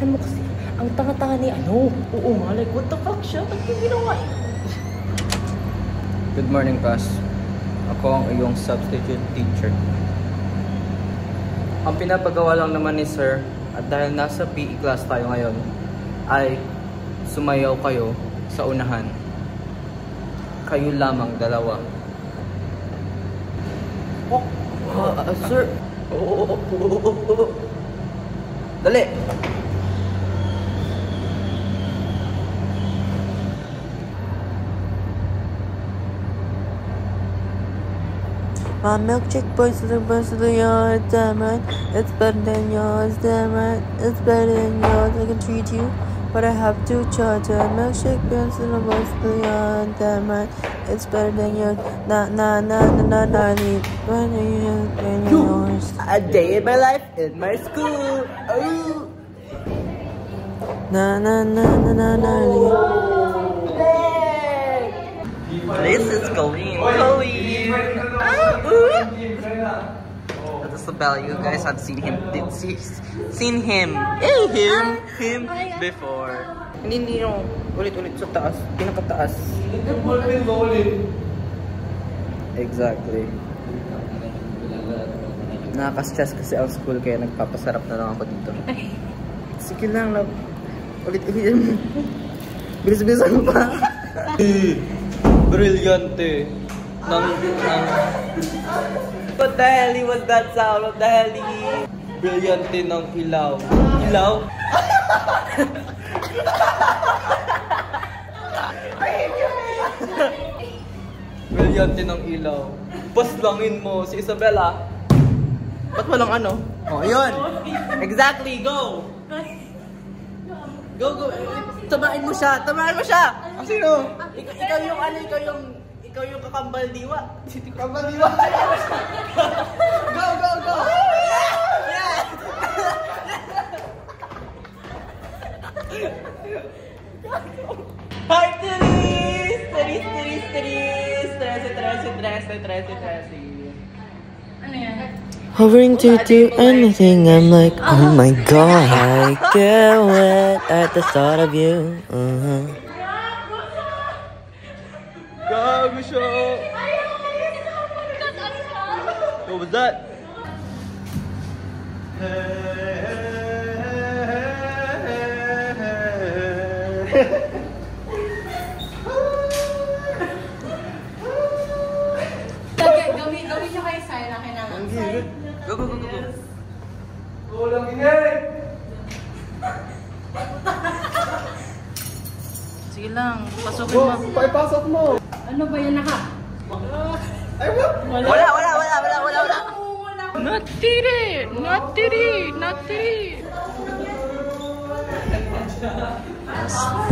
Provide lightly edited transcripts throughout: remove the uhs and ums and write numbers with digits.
Tingnan mo kasi, ang tanga-tanga ni ano. Oo nga, like, what the fuck siya? Ba't yung ginawa yun? Good morning, class. Ako ang iyong substitute teacher. Ang pinapagawa lang naman ni sir, at dahil nasa PE class tayo ngayon, ay sumayaw kayo sa unahan. Kayo lamang dalawa. Sir. Dali. My milkshake boys to the best of the yard, damn right. It's better than yours, damn right. It's better than yours. I can treat you, but I have to charge a milkshake boys to the best of the yard, damn right. It's better than yours. Nah. Yours. A day in my life in my school. Oh. Nah. This is Colleen. That is the bell. You guys have seen him. Him before. Hindi yung ulit-ulit sa taas. Pinakataas. Exactly. Nakaka-stress kasi ang school kaya nagpapasarap na lang ako dito. Sige lang. Ulit-ulit. Bilis-bilisan pa. Brilyante. What the hell was that sound? What the hell? Brilyante ng ilaw. Ilaw? Brilyante ng ilaw. Paslangin mo si Isabella. Ba't walang ano? Oh, yun. Exactly, go. Go. Tamaan mo siya. Ang sino? Ikaw yung ano, ikaw yung kakambal diwa. Kakambal diwa. Go. Yeah. Heart to Stress. Ano yan? Hovering to do anything, I'm like, oh my god, I get wet at the thought of you. Gago siya. What was that? Gawin nyo kayo style na kailangan. Go. Walang ingay! Sige lang, pasukin mo. Paipasok mo! Ano ba yan naka? Ay, what? Wala. Not tiri.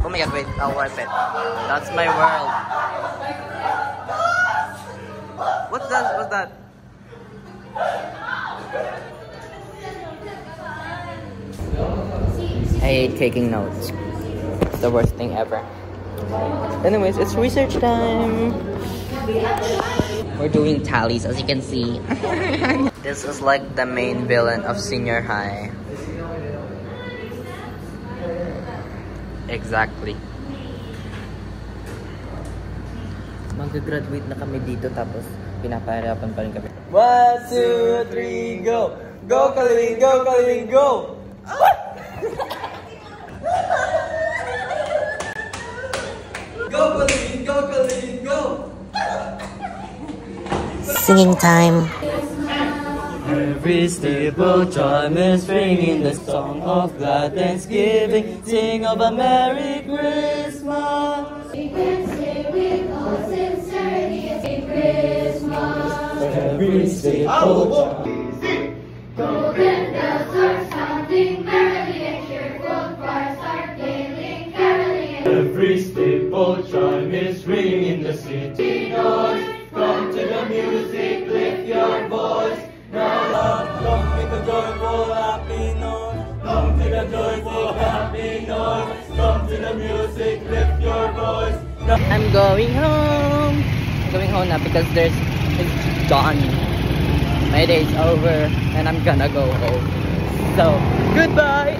Oh my god, wait, I'll wipe it. That's my world. What's that? I hate taking notes. It's the worst thing ever. Anyways, it's research time. We're doing tallies, as you can see. This is like the main villain of senior high. Exactly. Mag-graduate na kami dito tapos pinapahirapan pa rin kami. 1, 2, 3, go! Go, Kaliling, go! Go, Kaliling, go! Singing time. Every steeple chime is ringing the song of glad Thanksgiving. Sing of a Merry Christmas. We can say with all sincerity, Christmas. Every steeple chime. Golden bells are sounding merrily and cheerful choirs are gayly caroling. Every steeple chime is ringing the city noise. Come to the music, lift your voice. Now come with the joyful happy noise. Come to the joyful happy noise. Come to the music, lift your voice. I'm going home. Now because it's dawn. My day's over and I'm gonna go home. So goodbye.